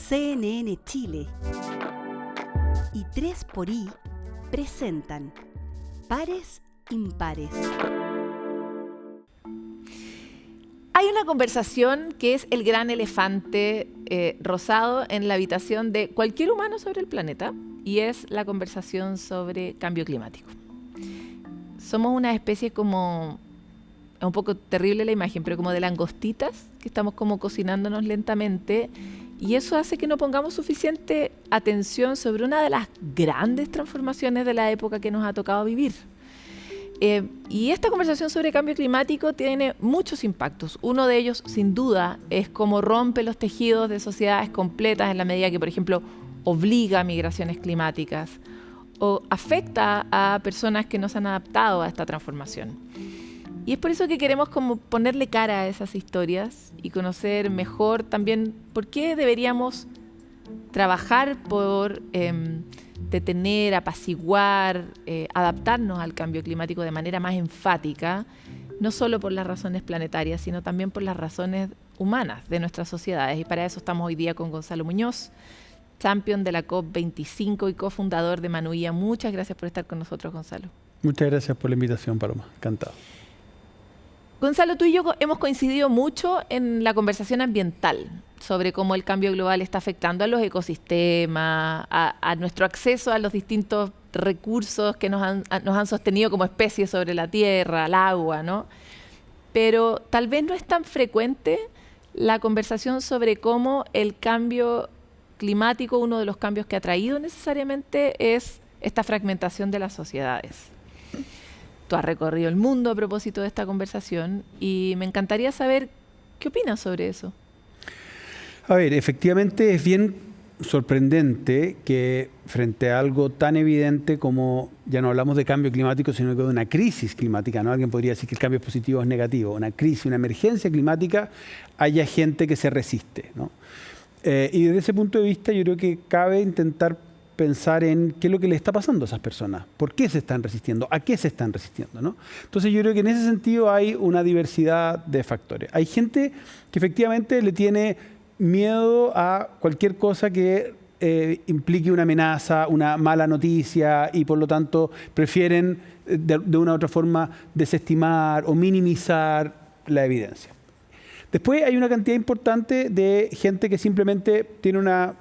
CNN Chile y 3xI presentan Pares Impares. Hay una conversación que es el gran elefante rosado en la habitación de cualquier humano sobre el planeta, y es la conversación sobre cambio climático. Somos una especie como, es un poco terrible la imagen, pero como de langostitas, que estamos como cocinándonos lentamente, y eso hace que no pongamos suficiente atención sobre una de las grandes transformaciones de la época que nos ha tocado vivir. Y esta conversación sobre cambio climático tiene muchos impactos. Uno de ellos, sin duda, es cómo rompe los tejidos de sociedades completas en la medida que, por ejemplo, obliga a migraciones climáticas o afecta a personas que no se han adaptado a esta transformación. Y es por eso que queremos como ponerle cara a esas historias y conocer mejor también por qué deberíamos trabajar por detener, apaciguar, adaptarnos al cambio climático de manera más enfática, no solo por las razones planetarias, sino también por las razones humanas de nuestras sociedades. Y para eso estamos hoy día con Gonzalo Muñoz, champion de la COP25 y cofundador de Manuia. Muchas gracias por estar con nosotros, Gonzalo. Muchas gracias por la invitación, Paloma. Encantado. Gonzalo, tú y yo hemos coincidido mucho en la conversación ambiental sobre cómo el cambio global está afectando a los ecosistemas, a nuestro acceso a los distintos recursos que nos han sostenido como especies sobre la tierra, al agua, ¿no? Pero tal vez no es tan frecuente la conversación sobre cómo el cambio climático, uno de los cambios que ha traído necesariamente es esta fragmentación de las sociedades. Tú has recorrido el mundo a propósito de esta conversación y me encantaría saber qué opinas sobre eso. A ver, efectivamente es bien sorprendente que frente a algo tan evidente como, ya no hablamos de cambio climático, sino que de una crisis climática, ¿no? Alguien podría decir que el cambio es positivo o es negativo. Una crisis, una emergencia climática, haya gente que se resiste, ¿no? Y desde ese punto de vista yo creo que cabe intentar pensar en qué es lo que le está pasando a esas personas, por qué se están resistiendo, a qué se están resistiendo, ¿no? Entonces yo creo que en ese sentido hay una diversidad de factores. Hay gente que efectivamente le tiene miedo a cualquier cosa que implique una amenaza, una mala noticia, y por lo tanto prefieren de una u otra forma desestimar o minimizar la evidencia. Después hay una cantidad importante de gente que simplemente tiene una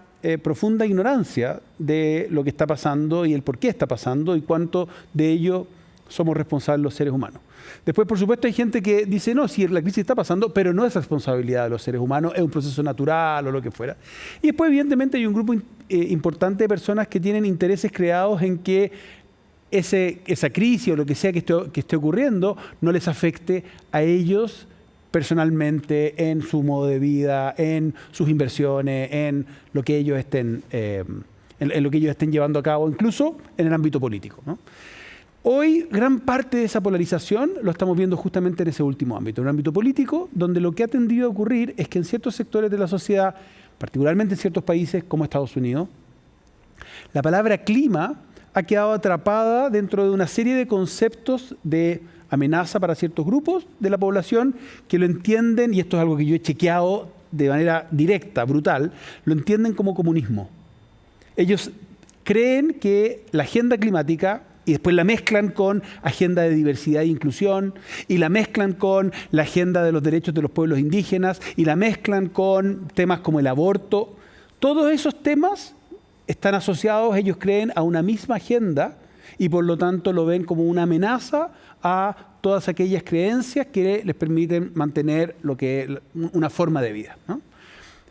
profunda ignorancia de lo que está pasando y el por qué está pasando y cuánto de ello somos responsables los seres humanos. Después, por supuesto, hay gente que dice, no, sí, la crisis está pasando, pero no es responsabilidad de los seres humanos, es un proceso natural o lo que fuera. Y después, evidentemente, hay un grupo importante de personas que tienen intereses creados en que esa crisis o lo que sea que esté ocurriendo no les afecte a ellos personalmente, en su modo de vida, en sus inversiones, en lo que ellos estén, en lo que ellos estén llevando a cabo, incluso en el ámbito político, ¿no? Hoy, gran parte de esa polarización lo estamos viendo justamente en ese último ámbito, en un ámbito político, donde lo que ha tendido a ocurrir es que en ciertos sectores de la sociedad, particularmente en ciertos países como Estados Unidos, la palabra clima ha quedado atrapada dentro de una serie de conceptos de amenaza para ciertos grupos de la población que lo entienden, y esto es algo que yo he chequeado de manera directa, brutal, lo entienden como comunismo. Ellos creen que la agenda climática, y después la mezclan con agenda de diversidad e inclusión, y la mezclan con la agenda de los derechos de los pueblos indígenas, y la mezclan con temas como el aborto. Todos esos temas están asociados, ellos creen, a una misma agenda, y por lo tanto lo ven como una amenaza a todas aquellas creencias que les permiten mantener una forma de vida, ¿no?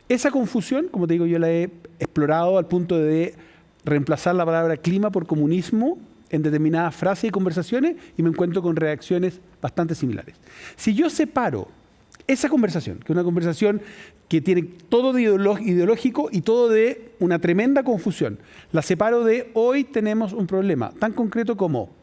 Esa confusión, como te digo, yo la he explorado al punto de reemplazar la palabra clima por comunismo en determinadas frases y conversaciones, y me encuentro con reacciones bastante similares. Si yo separo esa conversación, que es una conversación que tiene todo de ideológico y todo de una tremenda confusión, la separo de hoy tenemos un problema tan concreto como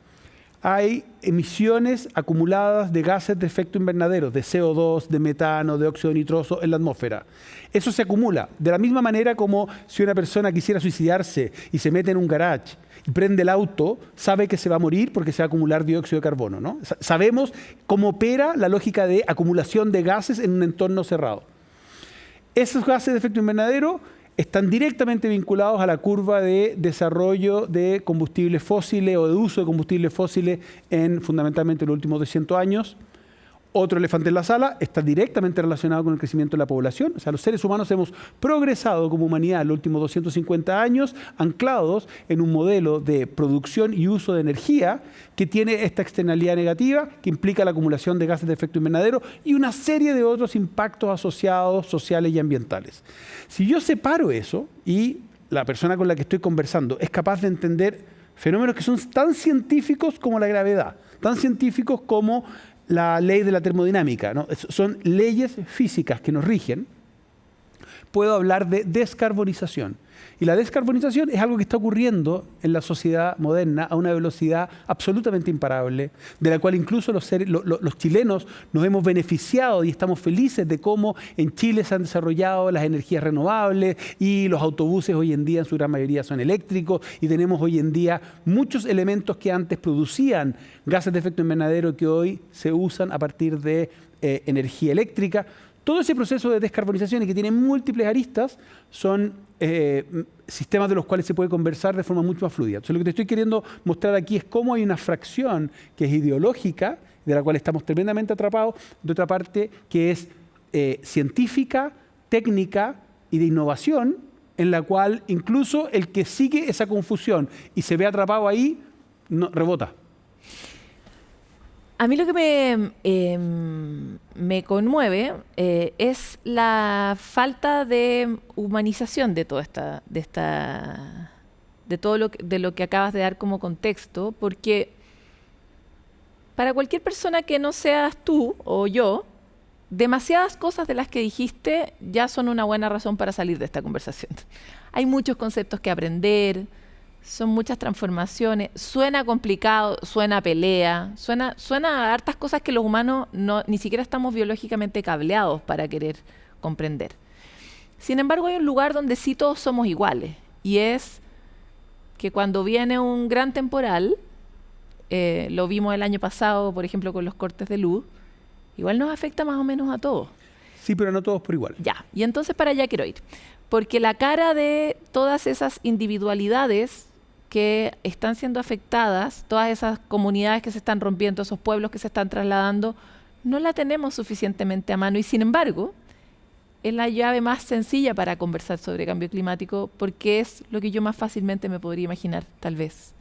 hay emisiones acumuladas de gases de efecto invernadero, de CO2, de metano, de óxido nitroso en la atmósfera. Eso se acumula de la misma manera como si una persona quisiera suicidarse y se mete en un garage y prende el auto, sabe que se va a morir porque se va a acumular dióxido de carbono, ¿no? Sabemos cómo opera la lógica de acumulación de gases en un entorno cerrado. Esos gases de efecto invernadero están directamente vinculados a la curva de desarrollo de combustibles fósiles o de uso de combustibles fósiles en fundamentalmente los últimos 200 años. Otro elefante en la sala está directamente relacionado con el crecimiento de la población. O sea, los seres humanos hemos progresado como humanidad en los últimos 250 años, anclados en un modelo de producción y uso de energía que tiene esta externalidad negativa, que implica la acumulación de gases de efecto invernadero y una serie de otros impactos asociados sociales y ambientales. Si yo separo eso y la persona con la que estoy conversando es capaz de entender fenómenos que son tan científicos como la gravedad, tan científicos como la ley de la termodinámica, ¿no? Son leyes físicas que nos rigen, puedo hablar de descarbonización. Y la descarbonización es algo que está ocurriendo en la sociedad moderna a una velocidad absolutamente imparable, de la cual incluso los chilenos nos hemos beneficiado y estamos felices de cómo en Chile se han desarrollado las energías renovables y los autobuses hoy en día en su gran mayoría son eléctricos y tenemos hoy en día muchos elementos que antes producían gases de efecto invernadero que hoy se usan a partir de energía eléctrica. Todo ese proceso de descarbonización y que tiene múltiples aristas son sistemas de los cuales se puede conversar de forma mucho más fluida. Entonces, lo que te estoy queriendo mostrar aquí es cómo hay una fracción que es ideológica, de la cual estamos tremendamente atrapados, de otra parte que es científica, técnica y de innovación, en la cual incluso el que sigue esa confusión y se ve atrapado ahí, no, rebota. A mí lo que me conmueve es la falta de humanización de todo lo que acabas de dar como contexto, porque para cualquier persona que no seas tú o yo, demasiadas cosas de las que dijiste ya son una buena razón para salir de esta conversación. Hay muchos conceptos que aprender. Son muchas transformaciones, suena complicado, suena a pelea, suena a hartas cosas que los humanos ni siquiera estamos biológicamente cableados para querer comprender. Sin embargo, hay un lugar donde sí todos somos iguales, y es que cuando viene un gran temporal, lo vimos el año pasado, por ejemplo, con los cortes de luz, igual nos afecta más o menos a todos. Sí, pero no todos por igual. Ya, y entonces para allá quiero ir. Porque la cara de todas esas individualidades que están siendo afectadas, todas esas comunidades que se están rompiendo, esos pueblos que se están trasladando, no la tenemos suficientemente a mano y sin embargo es la llave más sencilla para conversar sobre cambio climático porque es lo que yo más fácilmente me podría imaginar, tal vez.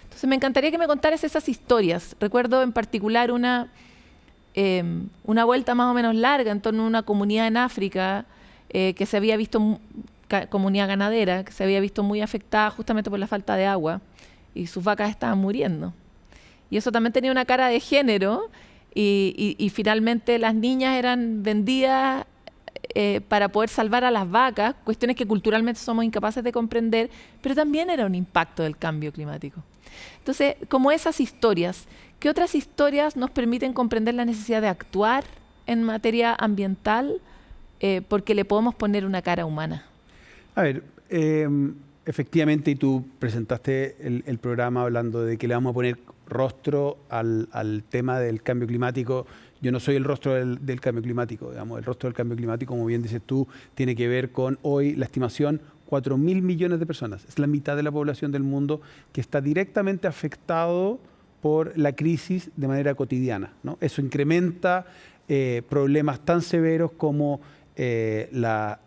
Entonces me encantaría que me contaras esas historias. Recuerdo en particular una vuelta más o menos larga en torno a una comunidad en África que se había visto, comunidad ganadera, que se había visto muy afectada justamente por la falta de agua y sus vacas estaban muriendo. Y eso también tenía una cara de género y finalmente las niñas eran vendidas para poder salvar a las vacas, cuestiones que culturalmente somos incapaces de comprender, pero también era un impacto del cambio climático. Entonces, como esas historias, ¿qué otras historias nos permiten comprender la necesidad de actuar en materia ambiental porque le podemos poner una cara humana? A ver, efectivamente, y tú presentaste el programa hablando de que le vamos a poner rostro al tema del cambio climático. Yo no soy el rostro del cambio climático, digamos. El rostro del cambio climático, como bien dices tú, tiene que ver con hoy la estimación 4.000 millones de personas. Es la mitad de la población del mundo que está directamente afectado por la crisis de manera cotidiana, ¿no? Eso incrementa problemas tan severos como la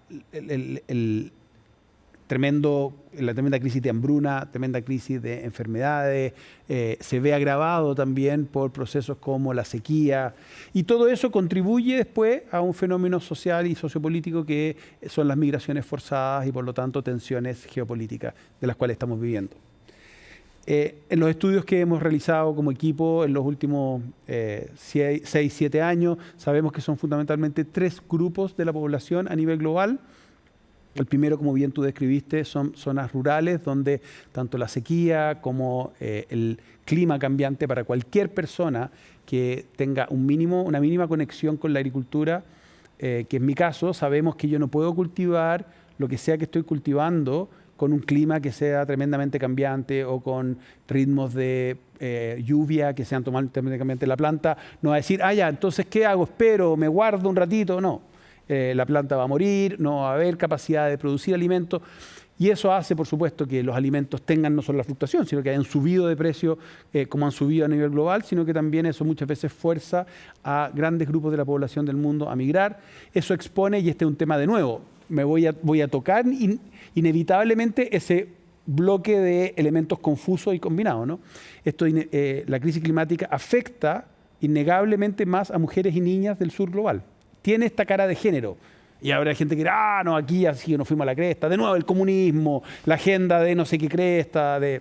tremenda crisis de hambruna, tremenda crisis de enfermedades, se ve agravado también por procesos como la sequía, y todo eso contribuye después a un fenómeno social y sociopolítico que son las migraciones forzadas y por lo tanto tensiones geopolíticas de las cuales estamos viviendo. En los estudios que hemos realizado como equipo en los últimos 6-7 años, sabemos que son fundamentalmente 3 grupos de la población a nivel global. El primero, como bien tú describiste, son zonas rurales donde tanto la sequía como el clima cambiante para cualquier persona que tenga una mínima conexión con la agricultura, que en mi caso sabemos que yo no puedo cultivar lo que sea que estoy cultivando con un clima que sea tremendamente cambiante o con ritmos de lluvia que sean tremendamente cambiantes. La planta no va a decir, ya, entonces, ¿qué hago? Espero, me guardo un ratito. No. la planta va a morir, no va a haber capacidad de producir alimentos. Y eso hace, por supuesto, que los alimentos tengan no solo la fluctuación, sino que hayan subido de precio como han subido a nivel global, sino que también eso muchas veces fuerza a grandes grupos de la población del mundo a migrar. Eso expone, y este es un tema de nuevo, voy a tocar inevitablemente ese bloque de elementos confusos y combinados, ¿no? La crisis climática afecta innegablemente más a mujeres y niñas del sur global. Tiene esta cara de género. Y habrá gente que dirá, no, aquí así nos fuimos a la cresta. De nuevo, el comunismo, la agenda de no sé qué cresta, de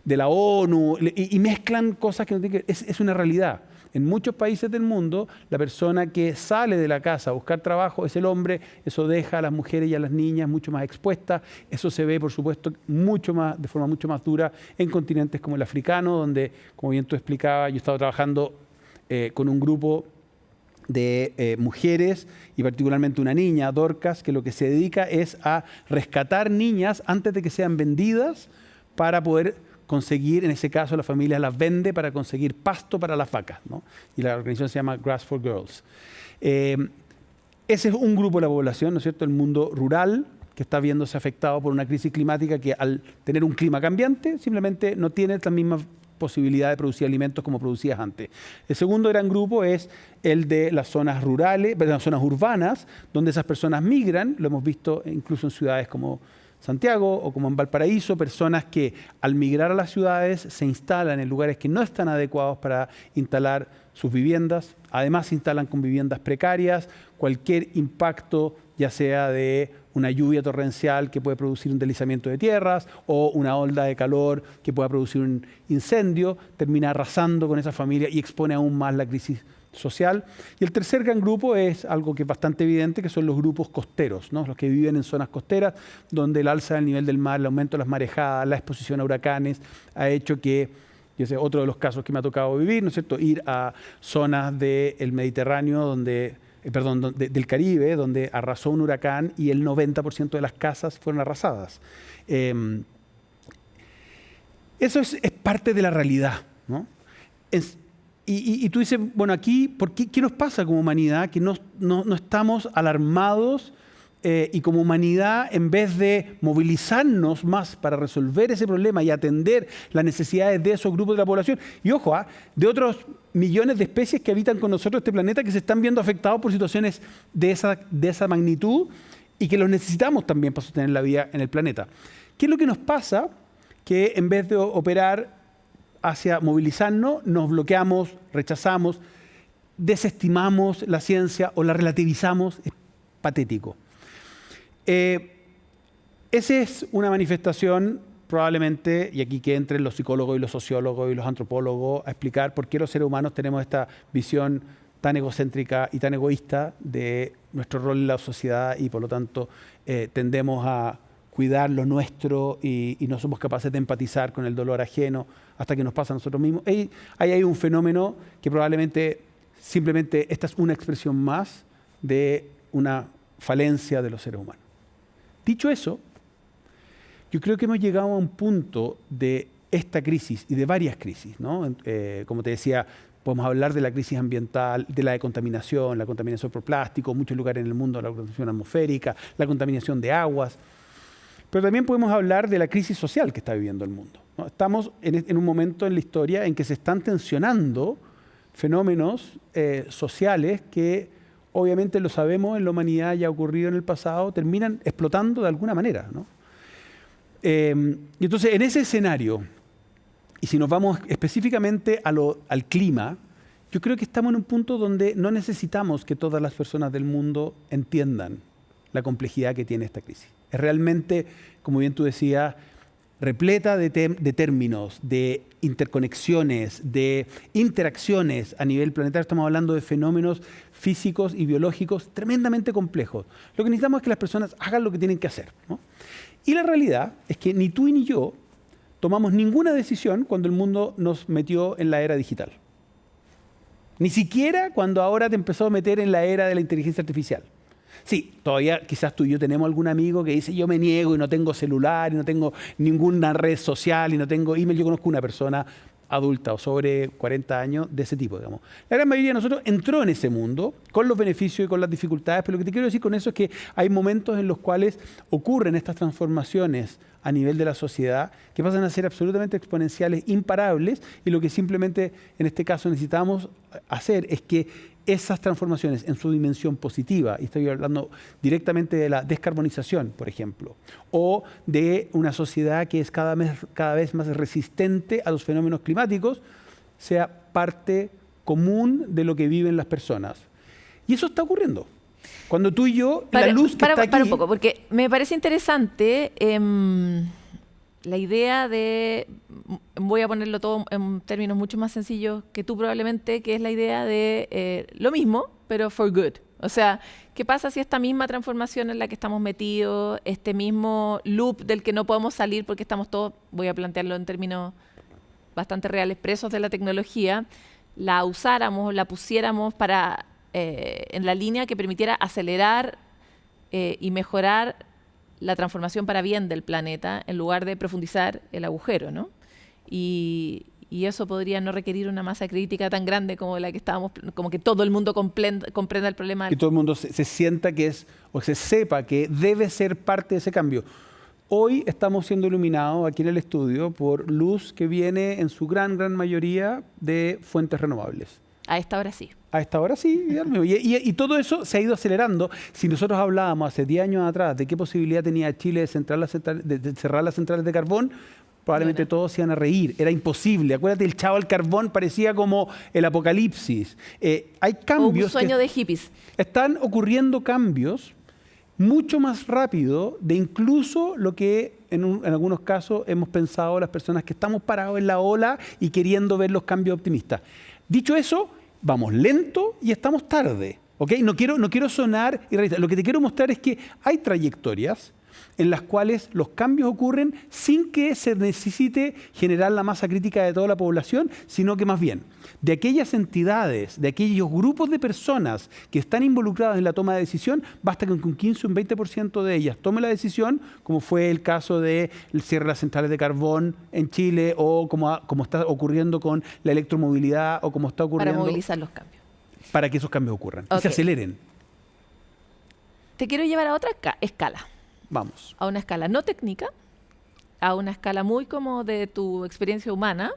la ONU, y mezclan cosas que no tienen que... Es una realidad. En muchos países del mundo, la persona que sale de la casa a buscar trabajo es el hombre. Eso deja a las mujeres y a las niñas mucho más expuestas. Eso se ve, por supuesto, de forma mucho más dura en continentes como el africano, donde, como bien tú explicabas, yo he estado trabajando con un grupo de mujeres y particularmente una niña, Dorcas, que lo que se dedica es a rescatar niñas antes de que sean vendidas para poder conseguir, en ese caso la familia las vende para conseguir pasto para las vacas, ¿no? Y la organización se llama Grass for Girls. Ese es un grupo de la población, ¿no es cierto?, el mundo rural, que está viéndose afectado por una crisis climática que al tener un clima cambiante simplemente no tiene la misma posibilidad de producir alimentos como producías antes. El segundo gran grupo es el de las zonas rurales, las zonas urbanas, donde esas personas migran. Lo hemos visto incluso en ciudades como Santiago o como en Valparaíso, personas que al migrar a las ciudades se instalan en lugares que no están adecuados para instalar sus viviendas. Además se instalan con viviendas precarias. Cualquier impacto, ya sea de una lluvia torrencial que puede producir un deslizamiento de tierras o una ola de calor que pueda producir un incendio, termina arrasando con esa familia y expone aún más la crisis social. Y el tercer gran grupo es algo que es bastante evidente, que son los grupos costeros, ¿no? Los que viven en zonas costeras, donde el alza del nivel del mar, el aumento de las marejadas, la exposición a huracanes, ha hecho que, y ese es otro de los casos que me ha tocado vivir, ¿no es cierto?, ir a zonas del Mediterráneo, del Caribe, donde arrasó un huracán y el 90% de las casas fueron arrasadas. Eso es parte de la realidad, ¿no? Y tú dices, bueno, aquí, ¿qué nos pasa como humanidad? Que no estamos alarmados y como humanidad, en vez de movilizarnos más para resolver ese problema y atender las necesidades de esos grupos de la población, y ojo, de otros millones de especies que habitan con nosotros este planeta que se están viendo afectados por situaciones de esa magnitud y que los necesitamos también para sostener la vida en el planeta. ¿Qué es lo que nos pasa? Que en vez de operar hacia movilizarnos, nos bloqueamos, rechazamos, desestimamos la ciencia o la relativizamos. Es patético. Esa es una manifestación probablemente, y aquí que entren los psicólogos y los sociólogos y los antropólogos a explicar por qué los seres humanos tenemos esta visión tan egocéntrica y tan egoísta de nuestro rol en la sociedad y por lo tanto tendemos a cuidar lo nuestro y no somos capaces de empatizar con el dolor ajeno hasta que nos pasa a nosotros mismos. Ahí hay un fenómeno que probablemente simplemente esta es una expresión más de una falencia de los seres humanos. Dicho eso, yo creo que hemos llegado a un punto de esta crisis y de varias crisis, ¿no? Como te decía, podemos hablar de la crisis ambiental, de la contaminación por plástico, en muchos lugares en el mundo la contaminación atmosférica, la contaminación de aguas. Pero también podemos hablar de la crisis social que está viviendo el mundo, ¿no? Estamos en un momento en la historia en que se están tensionando fenómenos sociales que obviamente lo sabemos, en la humanidad ya ha ocurrido en el pasado, terminan explotando de alguna manera, ¿no? Y entonces, en ese escenario, y si nos vamos específicamente al clima, yo creo que estamos en un punto donde no necesitamos que todas las personas del mundo entiendan la complejidad que tiene esta crisis. Es realmente, como bien tú decías, repleta de términos, de interconexiones, de interacciones a nivel planetario. Estamos hablando de fenómenos físicos y biológicos tremendamente complejos. Lo que necesitamos es que las personas hagan lo que tienen que hacer, ¿no? Y la realidad es que ni tú ni yo tomamos ninguna decisión cuando el mundo nos metió en la era digital. Ni siquiera cuando ahora te empezó a meter en la era de la inteligencia artificial. Sí, todavía quizás tú y yo tenemos algún amigo que dice yo me niego y no tengo celular y no tengo ninguna red social y no tengo email. Yo conozco una persona adulta o sobre 40 años de ese tipo, digamos. La gran mayoría de nosotros entró en ese mundo con los beneficios y con las dificultades, pero lo que te quiero decir con eso es que hay momentos en los cuales ocurren estas transformaciones a nivel de la sociedad que pasan a ser absolutamente exponenciales, imparables, y lo que simplemente en este caso necesitamos hacer es que esas transformaciones en su dimensión positiva, y estoy hablando directamente de la descarbonización, por ejemplo, o de una sociedad que es cada vez más resistente a los fenómenos climáticos, sea parte común de lo que viven las personas. Y eso está ocurriendo. Cuando tú y yo, la luz que está aquí... Para un poco, porque me parece interesante la idea de, voy a ponerlo todo en términos mucho más sencillos que tú probablemente, que es la idea de lo mismo, pero for good. O sea, ¿qué pasa si esta misma transformación en la que estamos metidos, este mismo loop del que no podemos salir porque estamos todos, voy a plantearlo en términos bastante reales, presos de la tecnología, la usáramos, la pusiéramos para en la línea que permitiera acelerar y mejorar la transformación para bien del planeta en lugar de profundizar el agujero, ¿no? Y eso podría no requerir una masa crítica tan grande como la que estábamos, como que todo el mundo comprenda el problema. Que todo el mundo se sienta que es, o se sepa que debe ser parte de ese cambio. Hoy estamos siendo iluminados aquí en el estudio por luz que viene en su gran mayoría de fuentes renovables. A esta hora sí. A esta hora sí, y todo eso se ha ido acelerando. Si nosotros hablábamos hace 10 años atrás de qué posibilidad tenía Chile de cerrar las centrales de carbón, probablemente todos se iban a reír. Era imposible. Acuérdate, el chavo al carbón parecía como el apocalipsis. Hay cambios. Un sueño de hippies. Están ocurriendo cambios mucho más rápido de incluso lo que en algunos casos hemos pensado las personas que estamos parados en la ola y queriendo ver los cambios optimistas. Dicho eso, vamos lento y estamos tarde, ¿ok? No quiero sonar irrealista. Lo que te quiero mostrar es que hay trayectorias en las cuales los cambios ocurren sin que se necesite generar la masa crítica de toda la población, sino que más bien de aquellas entidades, de aquellos grupos de personas que están involucradas en la toma de decisión, basta que un 15 o un 20% de ellas tome la decisión, como fue el caso del cierre de las centrales de carbón en Chile, o como está ocurriendo con la electromovilidad, o como está ocurriendo... Para movilizar los cambios. Para que esos cambios ocurran y se aceleren. Te quiero llevar a otra escala. Vamos. A una escala no técnica, a una escala muy como de tu experiencia humana,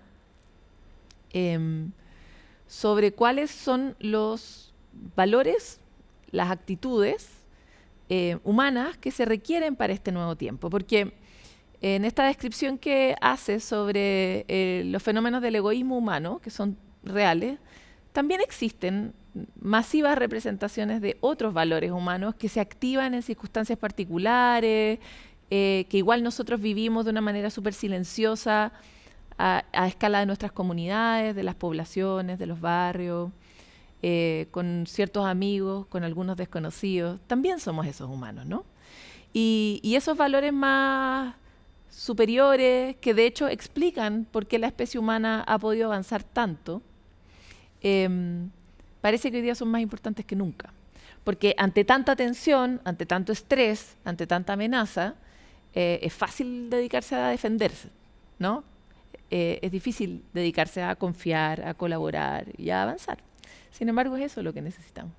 sobre cuáles son los valores, las actitudes humanas que se requieren para este nuevo tiempo. Porque en esta descripción que haces sobre los fenómenos del egoísmo humano, que son reales, también existen masivas representaciones de otros valores humanos que se activan en circunstancias particulares, que igual nosotros vivimos de una manera súper silenciosa a escala de nuestras comunidades, de las poblaciones, de los barrios, con ciertos amigos, con algunos desconocidos. También somos esos humanos, ¿no? Y esos valores más superiores, que de hecho explican por qué la especie humana ha podido avanzar tanto, parece que hoy día son más importantes que nunca. Porque ante tanta tensión, ante tanto estrés, ante tanta amenaza, es fácil dedicarse a defenderse, ¿no? Es difícil dedicarse a confiar, a colaborar y a avanzar. Sin embargo, es eso lo que necesitamos.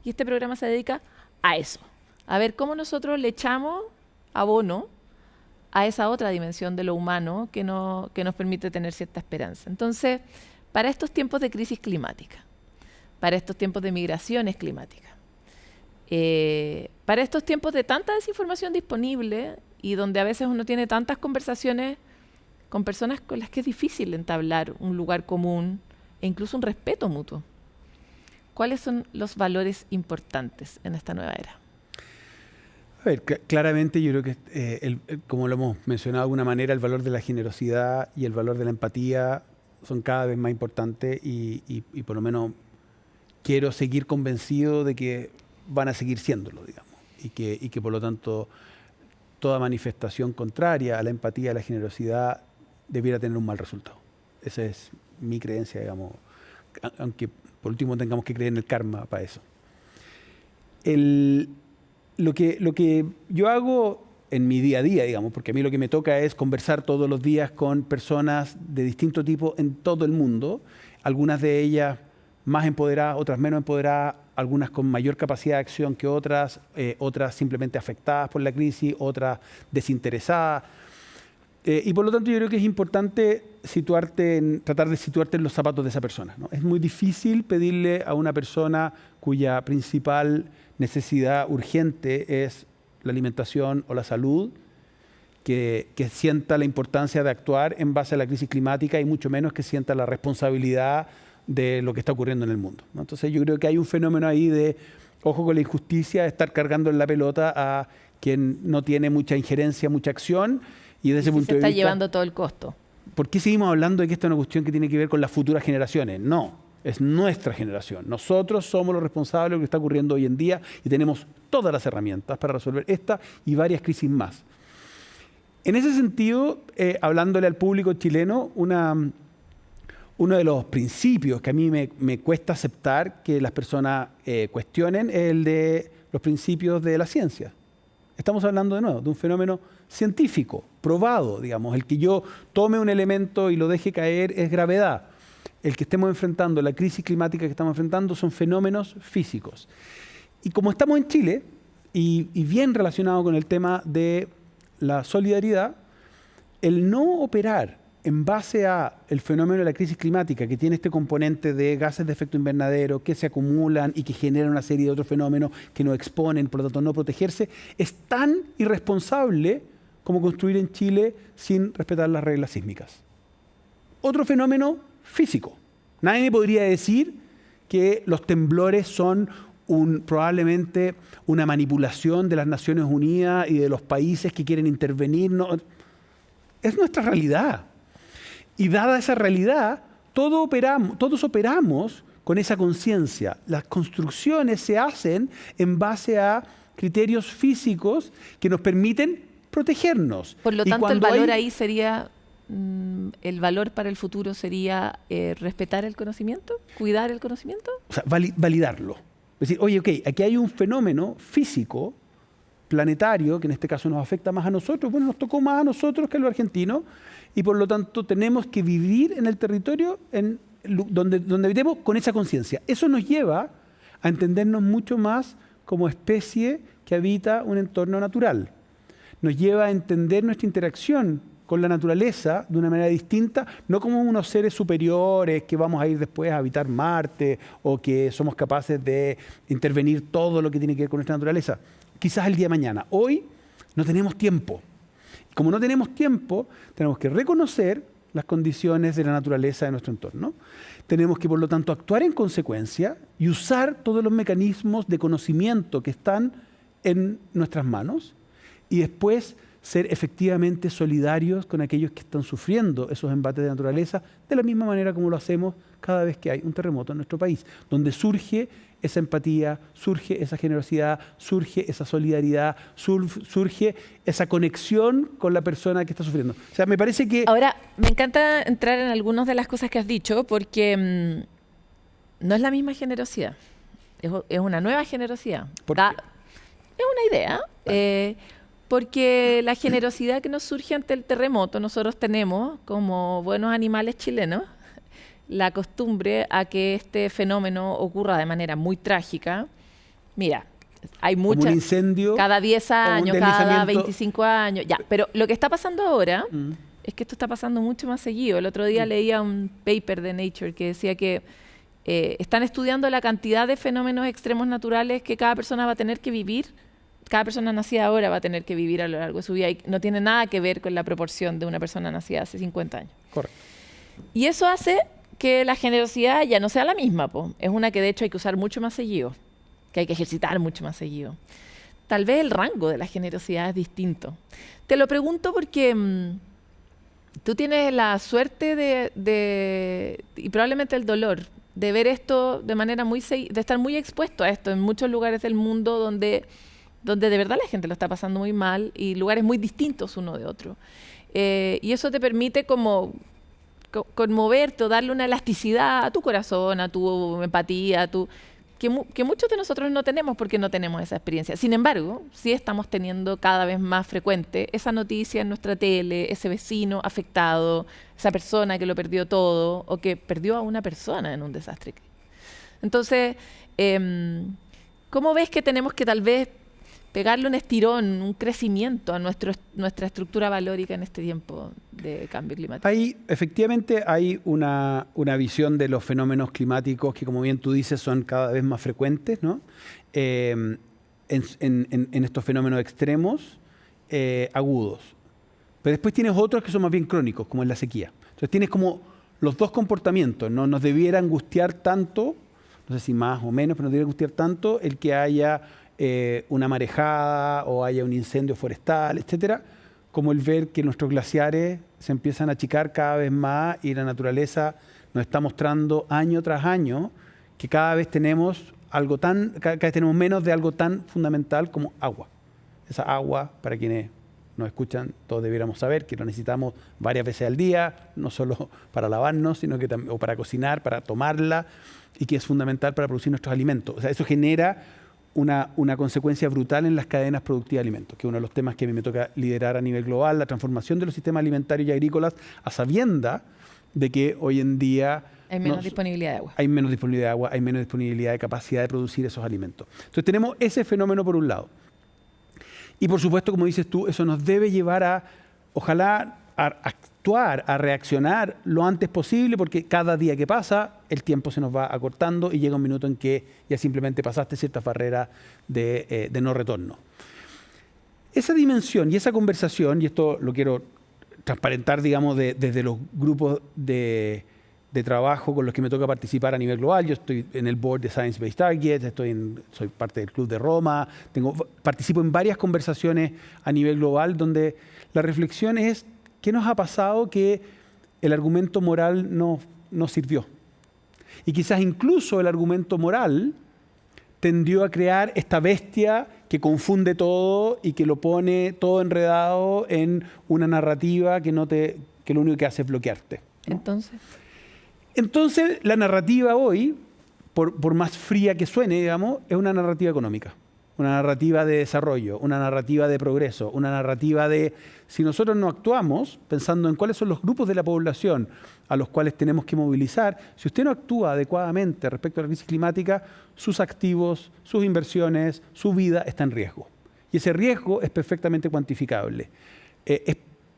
Y este programa se dedica a eso, a ver cómo nosotros le echamos abono a esa otra dimensión de lo humano que nos permite tener cierta esperanza. Entonces, para estos tiempos de crisis climática, para estos tiempos de migraciones climáticas, para estos tiempos de tanta desinformación disponible y donde a veces uno tiene tantas conversaciones con personas con las que es difícil entablar un lugar común e incluso un respeto mutuo. ¿Cuáles son los valores importantes en esta nueva era? A ver, claramente yo creo que, como lo hemos mencionado de alguna manera, el valor de la generosidad y el valor de la empatía son cada vez más importantes y por lo menos quiero seguir convencido de que van a seguir siéndolo, digamos, y que por lo tanto toda manifestación contraria a la empatía, a la generosidad, debiera tener un mal resultado. Esa es mi creencia, digamos, aunque por último tengamos que creer en el karma para eso. Lo que yo hago en mi día a día, digamos, porque a mí lo que me toca es conversar todos los días con personas de distinto tipo en todo el mundo, algunas de ellas más empoderadas, otras menos empoderadas, algunas con mayor capacidad de acción que otras, otras simplemente afectadas por la crisis, otras desinteresadas. Y por lo tanto yo creo que es importante tratar de situarte en los zapatos de esa persona, ¿no? Es muy difícil pedirle a una persona cuya principal necesidad urgente es la alimentación o la salud, que sienta la importancia de actuar en base a la crisis climática y mucho menos que sienta la responsabilidad de lo que está ocurriendo en el mundo, ¿no? Entonces yo creo que hay un fenómeno ahí de, ojo con la injusticia, de estar cargando en la pelota a quien no tiene mucha injerencia, mucha acción, y desde ese punto de vista... se está llevando todo el costo. ¿Por qué seguimos hablando de que esta es una cuestión que tiene que ver con las futuras generaciones? No, es nuestra generación. Nosotros somos los responsables de lo que está ocurriendo hoy en día y tenemos todas las herramientas para resolver esta y varias crisis más. En ese sentido, hablándole al público chileno, uno de los principios que a mí me cuesta aceptar que las personas cuestionen es el de los principios de la ciencia. Estamos hablando de nuevo de un fenómeno científico, probado, digamos. El que yo tome un elemento y lo deje caer es gravedad. El que estemos enfrentando, la crisis climática que estamos enfrentando son fenómenos físicos. Y como estamos en Chile, y bien relacionado con el tema de la solidaridad, el no operar en base a el fenómeno de la crisis climática, que tiene este componente de gases de efecto invernadero que se acumulan y que generan una serie de otros fenómenos que nos exponen, por lo tanto no protegerse, es tan irresponsable como construir en Chile sin respetar las reglas sísmicas. Otro fenómeno físico. Nadie me podría decir que los temblores son probablemente una manipulación de las Naciones Unidas y de los países que quieren intervenir. No, es nuestra realidad. Y dada esa realidad, todos operamos con esa conciencia. Las construcciones se hacen en base a criterios físicos que nos permiten protegernos. Por lo tanto, el valor ahí sería, el valor para el futuro sería respetar el conocimiento, cuidar el conocimiento. O sea, validarlo. Es decir, oye, ok, aquí hay un fenómeno físico, planetario, que en este caso nos afecta más a nosotros, bueno, nos tocó más a nosotros que a los argentinos, y por lo tanto tenemos que vivir en el territorio donde vivimos con esa conciencia. Eso nos lleva a entendernos mucho más como especie que habita un entorno natural. Nos lleva a entender nuestra interacción con la naturaleza de una manera distinta, no como unos seres superiores que vamos a ir después a habitar Marte o que somos capaces de intervenir todo lo que tiene que ver con nuestra naturaleza. Quizás el día de mañana. Hoy no tenemos tiempo. Como no tenemos tiempo, tenemos que reconocer las condiciones de la naturaleza de nuestro entorno. Tenemos que, por lo tanto, actuar en consecuencia y usar todos los mecanismos de conocimiento que están en nuestras manos y después ser efectivamente solidarios con aquellos que están sufriendo esos embates de naturaleza de la misma manera como lo hacemos cada vez que hay un terremoto en nuestro país, donde surge esa empatía, surge esa generosidad, surge esa solidaridad, surge esa conexión con la persona que está sufriendo. O sea, me parece que... Ahora, me encanta entrar en algunas de las cosas que has dicho porque no es la misma generosidad, es una nueva generosidad. ¿Por qué? Es una idea, porque la generosidad que nos surge ante el terremoto, nosotros tenemos como buenos animales chilenos, la costumbre a que este fenómeno ocurra de manera muy trágica. Mira, hay muchas... Como un incendio. Cada 10 años, cada 25 años. Ya, pero lo que está pasando ahora es que esto está pasando mucho más seguido. El otro día leía un paper de Nature que decía que están estudiando la cantidad de fenómenos extremos naturales que cada persona va a tener que vivir. Cada persona nacida ahora va a tener que vivir a lo largo de su vida y no tiene nada que ver con la proporción de una persona nacida hace 50 años. Correcto. Y eso hace que la generosidad ya no sea la misma, po. Es una que de hecho hay que usar mucho más seguido, que hay que ejercitar mucho más seguido. Tal vez el rango de la generosidad es distinto. Te lo pregunto porque tú tienes la suerte y probablemente el dolor de ver esto de manera de estar muy expuesto a esto en muchos lugares del mundo donde de verdad la gente lo está pasando muy mal y lugares muy distintos uno de otro. Y eso te permite como conmoverte o darle una elasticidad a tu corazón, a tu empatía, que muchos de nosotros no tenemos porque no tenemos esa experiencia. Sin embargo, sí estamos teniendo cada vez más frecuente esa noticia en nuestra tele, ese vecino afectado, esa persona que lo perdió todo o que perdió a una persona en un desastre. Entonces, ¿cómo ves que tenemos que tal vez pegarle un estirón, un crecimiento a nuestra estructura valórica en este tiempo de cambio climático? Efectivamente hay una visión de los fenómenos climáticos que, como bien tú dices, son cada vez más frecuentes, ¿no? En estos fenómenos extremos, agudos. Pero después tienes otros que son más bien crónicos, como en la sequía. Entonces tienes como los dos comportamientos. No nos debiera angustiar tanto, no sé si más o menos, pero nos debiera angustiar tanto el que haya una marejada o haya un incendio forestal, etcétera, como el ver que nuestros glaciares se empiezan a achicar cada vez más y la naturaleza nos está mostrando año tras año que cada vez tenemos menos de algo tan fundamental como agua. Esa agua, para quienes nos escuchan, todos debiéramos saber que lo necesitamos varias veces al día, no solo para lavarnos, sino que también, o para cocinar, para tomarla, y que es fundamental para producir nuestros alimentos. O sea, eso genera una consecuencia brutal en las cadenas productivas de alimentos, que es uno de los temas que a mí me toca liderar a nivel global, la transformación de los sistemas alimentarios y agrícolas a sabienda de que hoy en día hay menos disponibilidad de agua. Hay menos disponibilidad de agua, hay menos disponibilidad de capacidad de producir esos alimentos. Entonces tenemos ese fenómeno por un lado. Y por supuesto, como dices tú, eso nos debe llevar a, ojalá, a actuar, a reaccionar lo antes posible, porque cada día que pasa, el tiempo se nos va acortando y llega un minuto en que ya simplemente pasaste ciertas barreras de no retorno. Esa dimensión y esa conversación, y esto lo quiero transparentar, digamos, desde los grupos de trabajo con los que me toca participar a nivel global. Yo estoy en el board de Science Based Targets, soy parte del Club de Roma, participo en varias conversaciones a nivel global donde la reflexión es ¿qué nos ha pasado que el argumento moral no sirvió? Y quizás incluso el argumento moral tendió a crear esta bestia que confunde todo y que lo pone todo enredado en una narrativa que lo único que hace es bloquearte, ¿no? Entonces, la narrativa hoy, por más fría que suene, digamos, es una narrativa económica, una narrativa de desarrollo, una narrativa de progreso, una narrativa de, si nosotros no actuamos pensando en cuáles son los grupos de la población a los cuales tenemos que movilizar, si usted no actúa adecuadamente respecto a la crisis climática, sus activos, sus inversiones, su vida está en riesgo. Y ese riesgo es perfectamente cuantificable.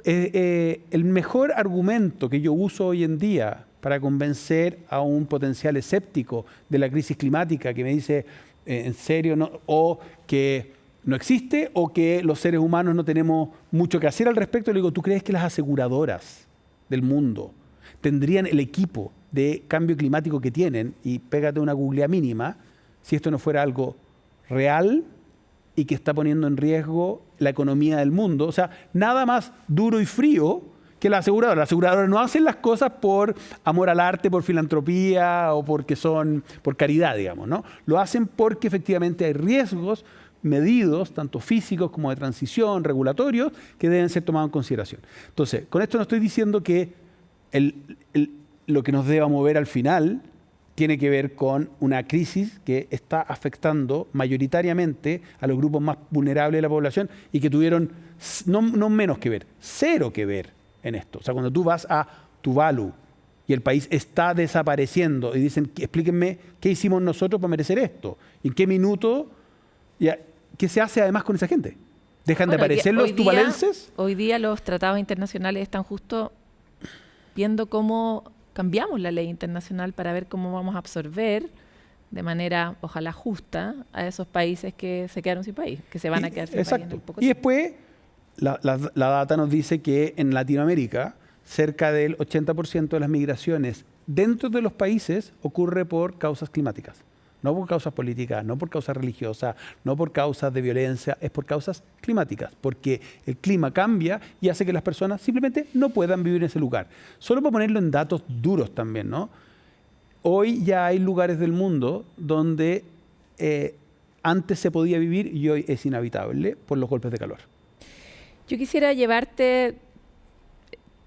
El mejor argumento que yo uso hoy en día para convencer a un potencial escéptico de la crisis climática que me dice, ¿en serio? No? O que no existe o que los seres humanos no tenemos mucho que hacer al respecto. Le digo, ¿tú crees que las aseguradoras del mundo tendrían el equipo de cambio climático que tienen? Y pégate una googleada mínima, si esto no fuera algo real y que está poniendo en riesgo la economía del mundo. O sea, nada más duro y frío que la aseguradora. Las aseguradoras no hacen las cosas por amor al arte, por filantropía o porque son por caridad, digamos, ¿no? Lo hacen porque efectivamente hay riesgos medidos, tanto físicos como de transición, regulatorios, que deben ser tomados en consideración. Entonces, con esto no estoy diciendo que lo que nos deba mover al final tiene que ver con una crisis que está afectando mayoritariamente a los grupos más vulnerables de la población y que tuvieron no menos que ver, cero que ver en esto. O sea, cuando tú vas a Tuvalu y el país está desapareciendo y dicen, explíquenme qué hicimos nosotros para merecer esto, en qué minuto, qué se hace además con esa gente. ¿Dejan de aparecer los tuvalenses? Hoy día los tratados internacionales están justo viendo cómo cambiamos la ley internacional para ver cómo vamos a absorber de manera, ojalá justa, a esos países que se quedaron sin país, que se van a quedar sin país en el poco tiempo. Y después, la data nos dice que en Latinoamérica, cerca del 80% de las migraciones dentro de los países ocurre por causas climáticas. No por causas políticas, no por causas religiosas, no por causas de violencia, es por causas climáticas, porque el clima cambia y hace que las personas simplemente no puedan vivir en ese lugar. Solo para ponerlo en datos duros también, ¿no? Hoy ya hay lugares del mundo donde antes se podía vivir y hoy es inhabitable por los golpes de calor. Yo quisiera llevarte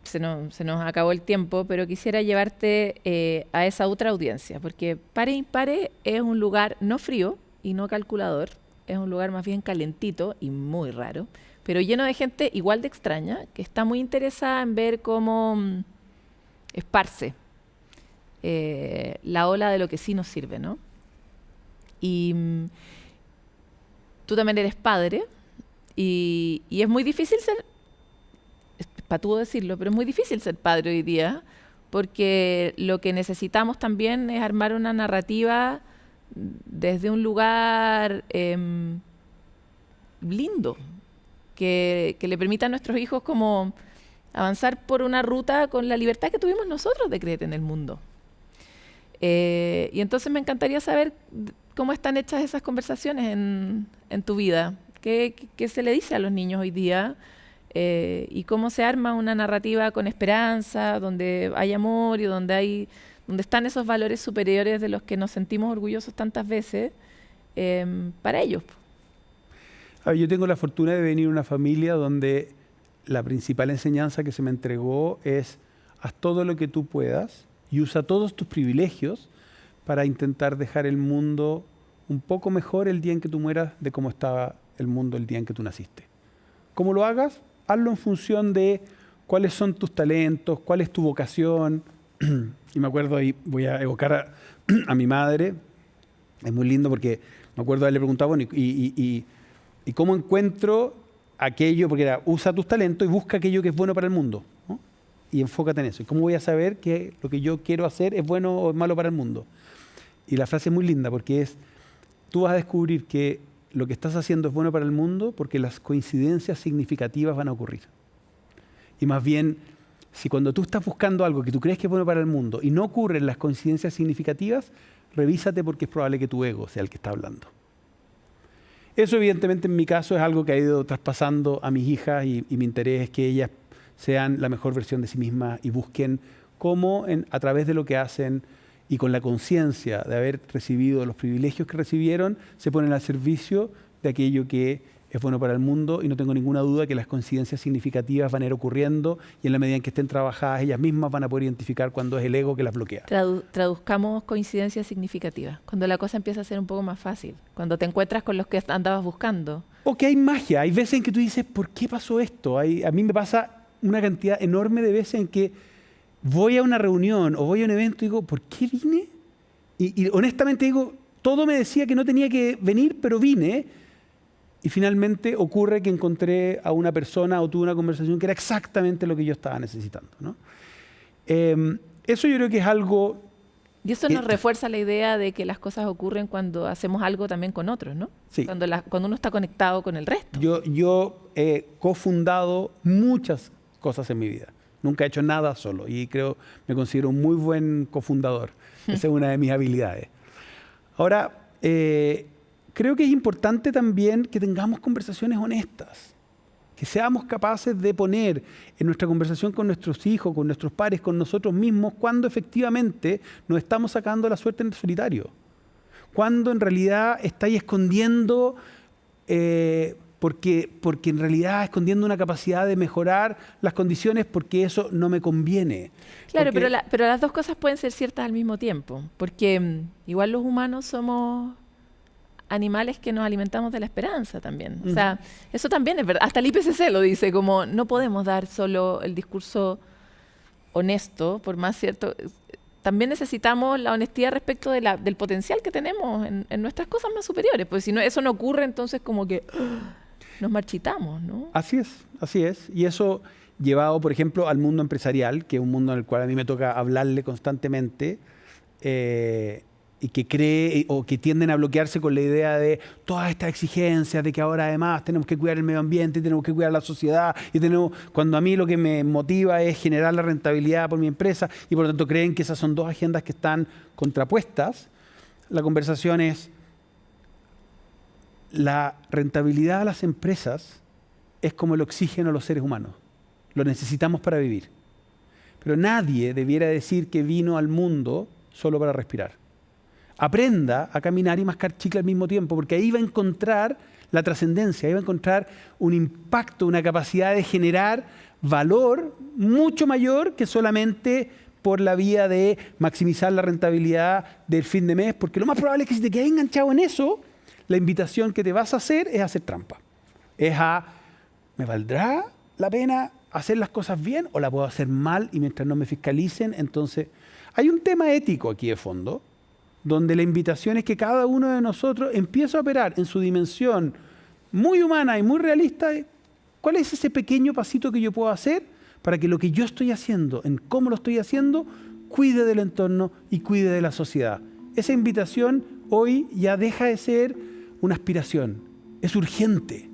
se nos acabó el tiempo, pero quisiera llevarte a esa otra audiencia, porque Pares Impares es un lugar no frío y no calculador, es un lugar más bien calentito y muy raro, pero lleno de gente igual de extraña, que está muy interesada en ver cómo esparce la ola de lo que sí nos sirve, ¿no? Y tú también eres padre, y es muy difícil ser, es patudo decirlo, pero es muy difícil ser padre hoy día, porque lo que necesitamos también es armar una narrativa desde un lugar lindo, que le permita a nuestros hijos como avanzar por una ruta con la libertad que tuvimos nosotros de creer en el mundo. Y entonces me encantaría saber cómo están hechas esas conversaciones en tu vida. ¿Qué se le dice a los niños hoy día? Y cómo se arma una narrativa con esperanza, donde hay amor y donde están esos valores superiores de los que nos sentimos orgullosos tantas veces para ellos. A ver, yo tengo la fortuna de venir de una familia donde la principal enseñanza que se me entregó es: haz todo lo que tú puedas y usa todos tus privilegios para intentar dejar el mundo un poco mejor el día en que tú mueras de cómo estaba el mundo el día en que tú naciste. ¿Cómo lo hagas? Hazlo en función de cuáles son tus talentos, cuál es tu vocación. Y me acuerdo, ahí voy a evocar a mi madre, es muy lindo porque me acuerdo haberle preguntado, bueno, ¿y cómo encuentro aquello? Porque era, usa tus talentos y busca aquello que es bueno para el mundo, ¿no? Y enfócate en eso. ¿Y cómo voy a saber que lo que yo quiero hacer es bueno o es malo para el mundo? Y la frase es muy linda porque es: tú vas a descubrir que lo que estás haciendo es bueno para el mundo porque las coincidencias significativas van a ocurrir. Y más bien, si cuando tú estás buscando algo que tú crees que es bueno para el mundo y no ocurren las coincidencias significativas, revísate porque es probable que tu ego sea el que está hablando. Eso evidentemente en mi caso es algo que ha ido traspasando a mis hijas y mi interés es que ellas sean la mejor versión de sí mismas y busquen cómo a través de lo que hacen y con la conciencia de haber recibido los privilegios que recibieron, se ponen al servicio de aquello que es bueno para el mundo, y no tengo ninguna duda que las coincidencias significativas van a ir ocurriendo y en la medida en que estén trabajadas ellas mismas van a poder identificar cuando es el ego que las bloquea. Traduzcamos coincidencias significativas, cuando la cosa empieza a ser un poco más fácil, cuando te encuentras con los que andabas buscando. O que hay magia, hay veces en que tú dices, ¿por qué pasó esto? A mí me pasa una cantidad enorme de veces en que voy a una reunión o voy a un evento y digo, ¿por qué vine? Y honestamente digo, todo me decía que no tenía que venir, pero vine. Y finalmente ocurre que encontré a una persona o tuve una conversación que era exactamente lo que yo estaba necesitando, ¿no? Eso yo creo que es algo... Y eso nos refuerza la idea de que las cosas ocurren cuando hacemos algo también con otros, ¿no? Sí. Cuando uno está conectado con el resto. Yo he cofundado muchas cosas en mi vida. Nunca he hecho nada solo y me considero un muy buen cofundador. Esa es una de mis habilidades. Ahora, creo que es importante también que tengamos conversaciones honestas, que seamos capaces de poner en nuestra conversación con nuestros hijos, con nuestros pares, con nosotros mismos, cuando efectivamente nos estamos sacando la suerte en el solitario, cuando en realidad estáis escondiendo... Porque en realidad escondiendo una capacidad de mejorar las condiciones porque eso no me conviene. Claro, pero las dos cosas pueden ser ciertas al mismo tiempo, porque igual los humanos somos animales que nos alimentamos de la esperanza también. O sea, eso también es verdad. Hasta el IPCC lo dice, como no podemos dar solo el discurso honesto, por más cierto... También necesitamos la honestidad respecto del potencial que tenemos en nuestras cosas más superiores, porque si no, eso no ocurre, entonces como que... nos marchitamos, ¿no? Así es. Y eso llevado, por ejemplo, al mundo empresarial, que es un mundo en el cual a mí me toca hablarle constantemente y que cree o que tienden a bloquearse con la idea de todas estas exigencias, de que ahora además tenemos que cuidar el medio ambiente, tenemos que cuidar la sociedad, cuando a mí lo que me motiva es generar la rentabilidad por mi empresa y por lo tanto creen que esas son dos agendas que están contrapuestas. La conversación es: la rentabilidad a las empresas es como el oxígeno a los seres humanos. Lo necesitamos para vivir. Pero nadie debiera decir que vino al mundo solo para respirar. Aprenda a caminar y mascar chicle al mismo tiempo, porque ahí va a encontrar la trascendencia, ahí va a encontrar un impacto, una capacidad de generar valor mucho mayor que solamente por la vía de maximizar la rentabilidad del fin de mes, porque lo más probable es que si te quedas enganchado en eso, la invitación que te vas a hacer es a hacer trampa. ¿Me valdrá la pena hacer las cosas bien o la puedo hacer mal y mientras no me fiscalicen? Entonces, hay un tema ético aquí de fondo, donde la invitación es que cada uno de nosotros empiece a operar en su dimensión muy humana y muy realista de cuál es ese pequeño pasito que yo puedo hacer para que lo que yo estoy haciendo, en cómo lo estoy haciendo, cuide del entorno y cuide de la sociedad. Esa invitación hoy ya deja de ser una aspiración, es urgente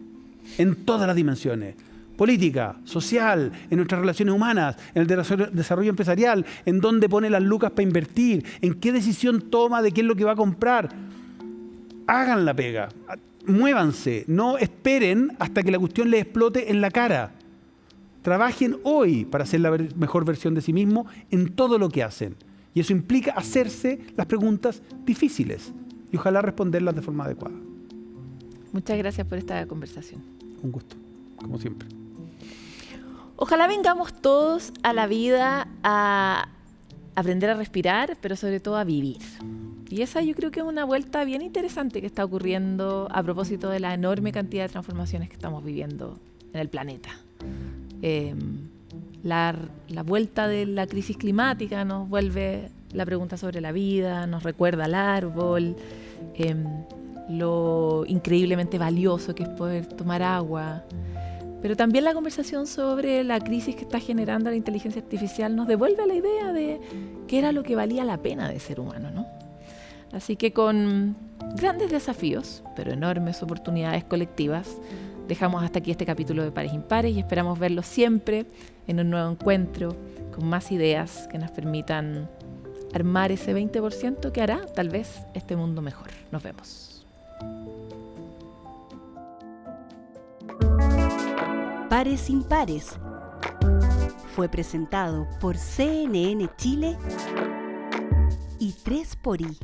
en todas las dimensiones. Política, social, en nuestras relaciones humanas, en el desarrollo empresarial, en dónde pone las lucas para invertir, en qué decisión toma de qué es lo que va a comprar. Hagan la pega, muévanse, no esperen hasta que la cuestión les explote en la cara. Trabajen hoy para ser la mejor versión de sí mismo en todo lo que hacen. Y eso implica hacerse las preguntas difíciles y ojalá responderlas de forma adecuada. Muchas gracias por esta conversación. Un gusto, como siempre. Ojalá vengamos todos a la vida a aprender a respirar, pero sobre todo a vivir. Y esa yo creo que es una vuelta bien interesante que está ocurriendo a propósito de la enorme cantidad de transformaciones que estamos viviendo en el planeta. La vuelta de la crisis climática nos vuelve la pregunta sobre la vida, nos recuerda al árbol, lo increíblemente valioso que es poder tomar agua. Pero también la conversación sobre la crisis que está generando la inteligencia artificial nos devuelve a la idea de qué era lo que valía la pena de ser humano, ¿no? Así que con grandes desafíos, pero enormes oportunidades colectivas, dejamos hasta aquí este capítulo de Pares Impares y esperamos verlos siempre en un nuevo encuentro con más ideas que nos permitan armar ese 20% que hará tal vez este mundo mejor. Nos vemos. Pares Impares fue presentado por CNN Chile y 3xI.